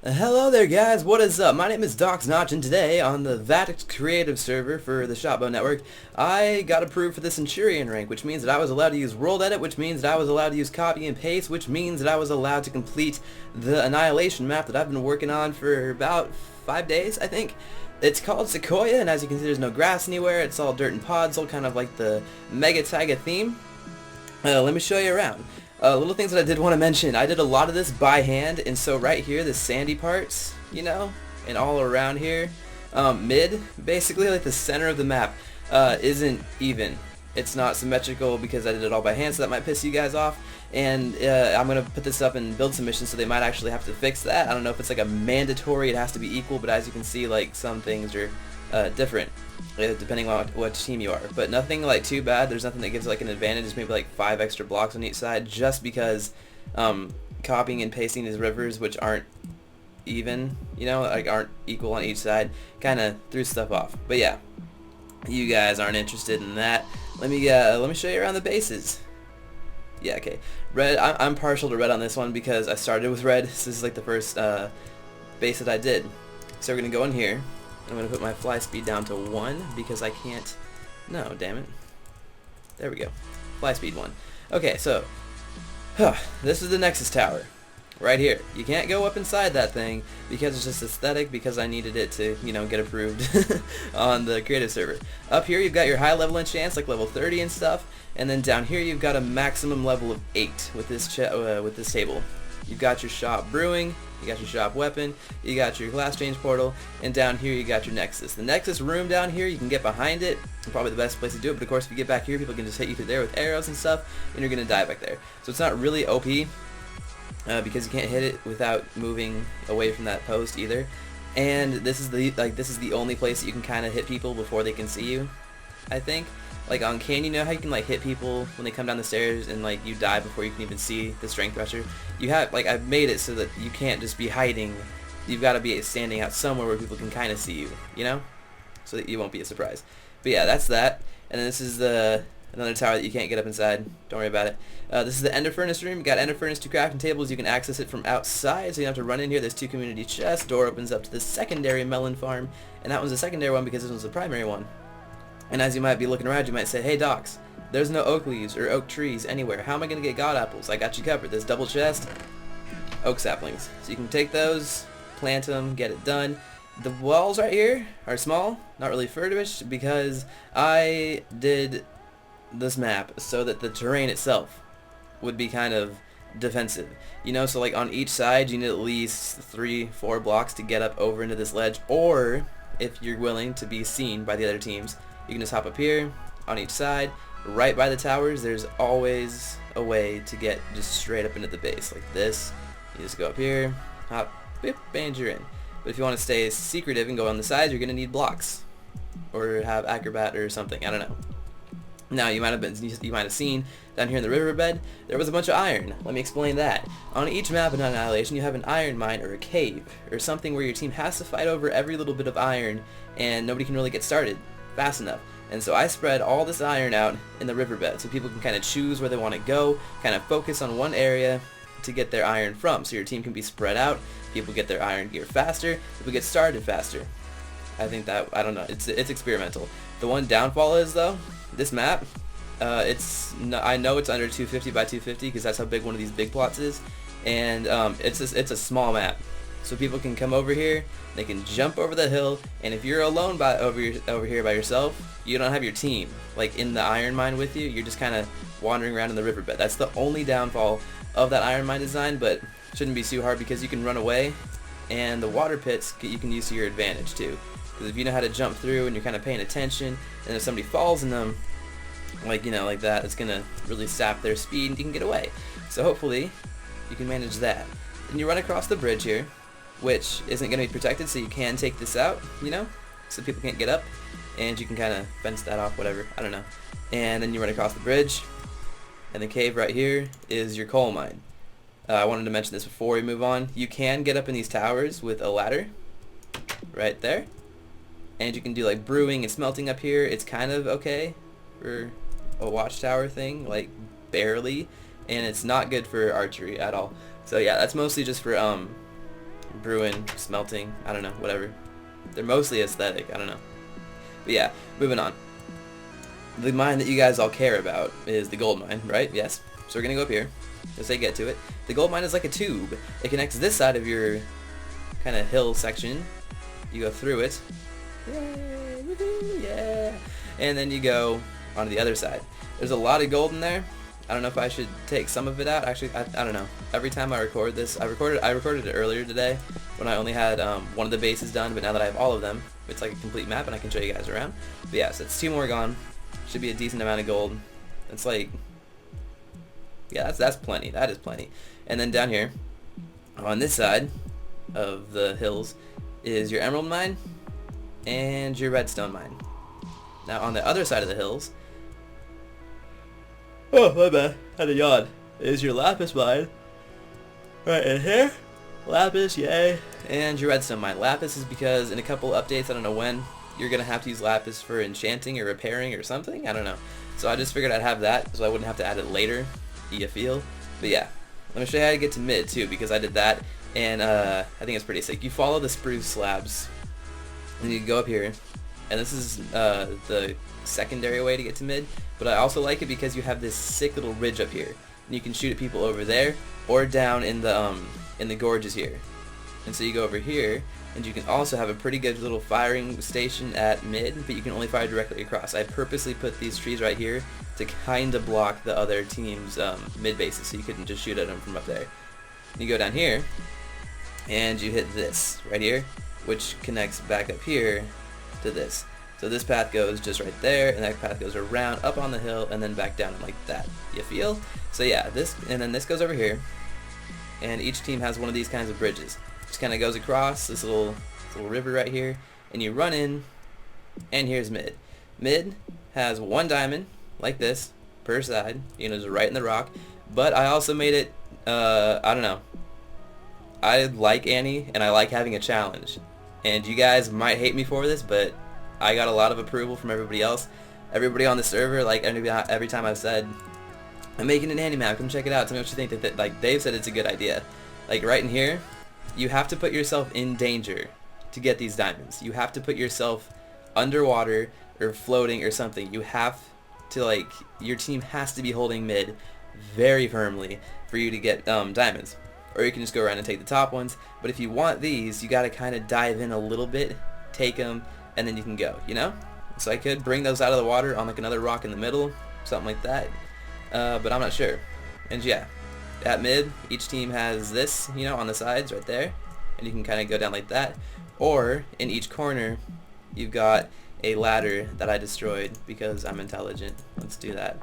Hello there guys, what is up? My name is DoxNotch and today on the VAT creative server for the Shotbow Network, I got approved for the Centurion rank, which means that I was allowed to use World Edit, which means that I was allowed to use Copy and Paste, which means that I was allowed to complete the Annihilation map that I've been working on for about 5 days, I think. It's called Sequoia, and as you can see there's no grass anywhere, it's all dirt and pods, all kind of like the Mega Taiga theme. Let me show you around. Little things that I did want to mention. I did a lot of this by hand, and so right here, the sandy parts, you know, and all around here, basically like the center of the map, isn't even. It's not symmetrical because I did it all by hand, so that might piss you guys off. And I'm going to put this up in build submissions, so they might actually have to fix that. I don't know if it's like a mandatory, it has to be equal, but as you can see, like some things are different depending on what team you are, but nothing like too bad. There's nothing that gives like an advantage. It's maybe like 5 extra blocks on each side, just because copying and pasting these rivers, which aren't even, you know, like aren't equal on each side, kind of threw stuff off. But yeah, you guys aren't interested in that. Let me show you around the bases. Yeah, okay. Red. I'm partial to red on this one because I started with red. This is like the first base that I did. So we're gonna go in here. I'm going to put my fly speed down to 1 because I can't... No, damn it. There we go. Fly speed 1. Okay, so... this is the Nexus Tower. Right here. You can't go up inside that thing because it's just aesthetic, because I needed it to, you know, get approved on the creative server. Up here you've got your high level enchants, like level 30 and stuff, and then down here you've got a maximum level of 8 with this table. You've got your shop brewing, you got your shop weapon, you got your glass change portal, and down here you got your Nexus. The Nexus room down here, you can get behind it. It's probably the best place to do it, but of course if you get back here, people can just hit you through there with arrows and stuff, and you're going to die back there. So it's not really OP, because you can't hit it without moving away from that post either. And this is the only place that you can kind of hit people before they can see you, I think. Like on Can, you know how you can like hit people when they come down the stairs and like you die before you can even see the strength thresher? You have, like, I've made it so that you can't just be hiding. You've got to be standing out somewhere where people can kind of see you, you know? So that you won't be a surprise. But yeah, that's that. And then this is another tower that you can't get up inside. Don't worry about it. This is the Ender Furnace room. You got Ender Furnace, 2 crafting tables. You can access it from outside, so you don't have to run in here. There's 2 community chests. Door opens up to the secondary melon farm. And that one's the secondary one because this one's the primary one. And as you might be looking around, you might say, hey Docs, there's no oak leaves or oak trees anywhere. How am I going to get god apples? I got you covered. This double chest, oak saplings. So you can take those, plant them, get it done. The walls right here are small, not really furbished, because I did this map so that the terrain itself would be kind of defensive. You know, so like on each side you need at least 3-4 blocks to get up over into this ledge, or if you're willing to be seen by the other teams, you can just hop up here, on each side, right by the towers. There's always a way to get just straight up into the base, like this. You just go up here, hop, boop, and you're in. But if you want to stay secretive and go on the sides, you're going to need blocks. Or have acrobat or something, I don't know. Now, you might have seen down here in the riverbed, there was a bunch of iron. Let me explain that. On each map in Annihilation, you have an iron mine or a cave, or something where your team has to fight over every little bit of iron, and nobody can really get started fast enough. And so I spread all this iron out in the riverbed so people can kind of choose where they want to go, kind of focus on one area to get their iron from. So your team can be spread out, people get their iron gear faster, people get started faster. I think that, I don't know, it's experimental. The one downfall is though, this map, I know it's under 250 by 250 because that's how big one of these big plots is, and it's a small map. So people can come over here, they can jump over the hill, and if you're alone over here by yourself, you don't have your team like in the iron mine with you. You're just kind of wandering around in the riverbed. That's the only downfall of that iron mine design, but shouldn't be too hard because you can run away, and the water pits you can use to your advantage too. Because if you know how to jump through and you're kind of paying attention, and if somebody falls in them, like, you know, like that, it's gonna really sap their speed and you can get away. So hopefully you can manage that. And you run across the bridge here, which isn't going to be protected, so you can take this out, you know, so people can't get up, and you can kind of fence that off, whatever, I don't know. And then you run across the bridge, and the cave right here is your coal mine. I wanted to mention this before we move on. You can get up in these towers with a ladder, right there, and you can do like brewing and smelting up here. It's kind of okay for a watchtower thing, like barely, and it's not good for archery at all. So yeah, that's mostly just for brewing, smelting, I don't know, whatever. They're mostly aesthetic, I don't know. But yeah, moving on. The mine that you guys all care about is the gold mine, right? Yes. So we're going to go up here. Let's say get to it. The gold mine is like a tube. It connects this side of your kind of hill section. You go through it. Yay, woohoo, yeah. And then you go onto the other side. There's a lot of gold in there. I don't know if I should take some of it out. Actually, I don't know. Every time I record this, I recorded it earlier today when I only had one of the bases done, but now that I have all of them, it's like a complete map and I can show you guys around. But yeah, so it's 2 more gone. Should be a decent amount of gold. It's like, yeah, that's plenty. That is plenty. And then down here, on this side of the hills, is your emerald mine and your redstone mine. Now on the other side of the hills, oh my bad, had a yawn, is your lapis mine. Right in here, lapis, yay, and your redstone mine. Lapis is because in a couple updates, I don't know when, you're gonna have to use lapis for enchanting or repairing or something, I don't know. So I just figured I'd have that so I wouldn't have to add it later, you feel? But yeah, let me show you how to get to mid too, because I did that, and I think it's pretty sick. You follow the spruce slabs, and you go up here, and this is the secondary way to get to mid, but I also like it because you have this sick little ridge up here, and you can shoot at people over there, or down in the gorges here. And so you go over here, and you can also have a pretty good little firing station at mid, but you can only fire directly across. I purposely put these trees right here to kind of block the other team's mid bases, so you couldn't just shoot at them from up there. And you go down here, and you hit this right here, which connects back up here to this. So this path goes just right there, and that path goes around, up on the hill, and then back down like that. You feel? So yeah, this, and then this goes over here, and each team has one of these kinds of bridges. Just kind of goes across this little river right here, and you run in, and here's mid. Mid has 1 diamond, like this, per side, you know, just right in the rock, but I also made it, I don't know, I like Anni, and I like having a challenge, and you guys might hate me for this, but I got a lot of approval from everybody else. Everybody on the server, like every time I've said, I'm making an Anni map, come check it out, tell me what you think, like they've said it's a good idea. Like right in here, you have to put yourself in danger to get these diamonds. You have to put yourself underwater or floating or something. You have to, like, your team has to be holding mid very firmly for you to get diamonds. Or you can just go around and take the top ones. But if you want these, you got to kind of dive in a little bit, take them, and then you can go, you know? So I could bring those out of the water on like another rock in the middle, something like that. But I'm not sure. And yeah, at mid, each team has this, you know, on the sides right there, and you can kind of go down like that. Or in each corner, you've got a ladder that I destroyed because I'm intelligent. Let's do that.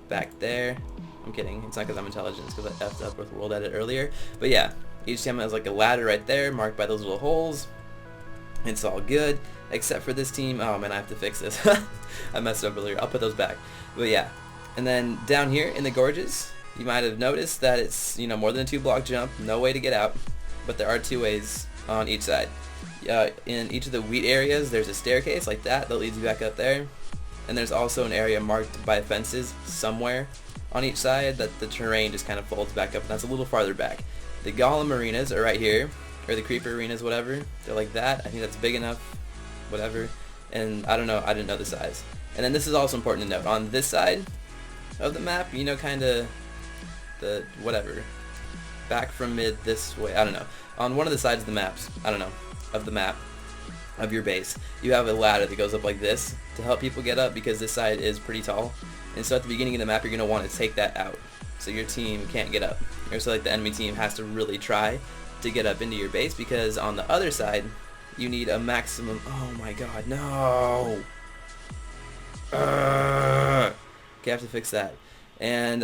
Back there. I'm kidding. It's not because I'm intelligent. It's because I effed up with World Edit earlier. But yeah, each team has like a ladder right there, marked by those little holes. It's all good, except for this team. Oh man, I have to fix this. I messed up earlier. I'll put those back. But yeah, and then down here in the gorges, you might have noticed that it's, you know, more than a 2-block jump, no way to get out, but there are 2 ways on each side. In each of the wheat areas, there's a staircase like that leads you back up there, and there's also an area marked by fences somewhere on each side that the terrain just kind of folds back up, and that's a little farther back. The golem arenas are right here, or the creeper arenas, whatever. They're like that. I think that's big enough, whatever. And I don't know, I didn't know the size. And then this is also important to note. On this side of the map, you know, kind of the whatever, back from mid this way, I don't know. On one of the sides of the maps, I don't know, of the map, of your base, you have a ladder that goes up like this to help people get up because this side is pretty tall. And so at the beginning of the map, you're going to want to take that out so your team can't get up. Or so like the enemy team has to really try to get up into your base, because on the other side, you need a maximum, oh my god, no! Okay, I have to fix that. And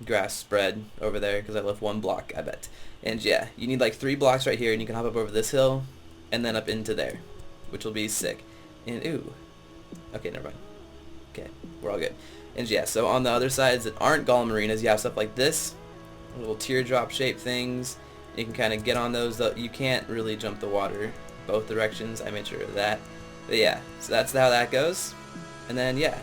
grass spread over there because I left 1 block, I bet. And yeah, you need like 3 blocks right here, and you can hop up over this hill and then up into there, which will be sick. And ooh, okay, never mind. Okay, we're all good. And yeah, so on the other sides that aren't golem arenas, you have stuff like this, little teardrop shaped things. You can kind of get on those, though you can't really jump the water both directions. I made sure of that. But yeah, so that's how that goes. And then yeah,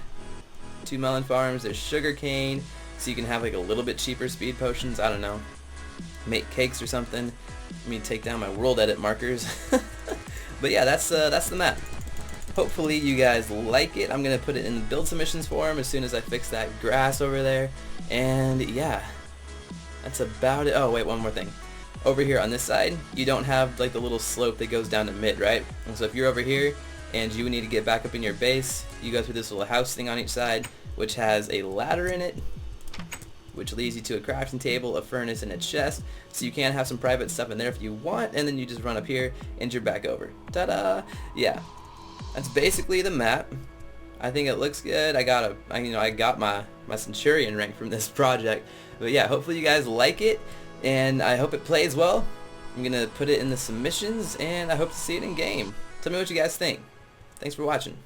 2 melon farms. There's sugar cane, so you can have like a little bit cheaper speed potions. I don't know, make cakes or something. Let me take down my world edit markers. But yeah, that's the map. Hopefully you guys like it. I'm gonna put it in the build submissions form as soon as I fix that grass over there. And yeah, that's about it. Oh wait, one more thing. Over here on this side, you don't have like the little slope that goes down to mid, right? And so if you're over here and you need to get back up in your base, you go through this little house thing on each side, which has a ladder in it, which leads you to a crafting table, a furnace, and a chest, so you can have some private stuff in there if you want, and then you just run up here and you're back over. Ta-da! Yeah, that's basically the map. I think it looks good. I got my Centurion rank from this project, but yeah, hopefully you guys like it, and I hope it plays well. I'm gonna put it in the submissions, and I hope to see it in game. Tell me what you guys think. Thanks for watching.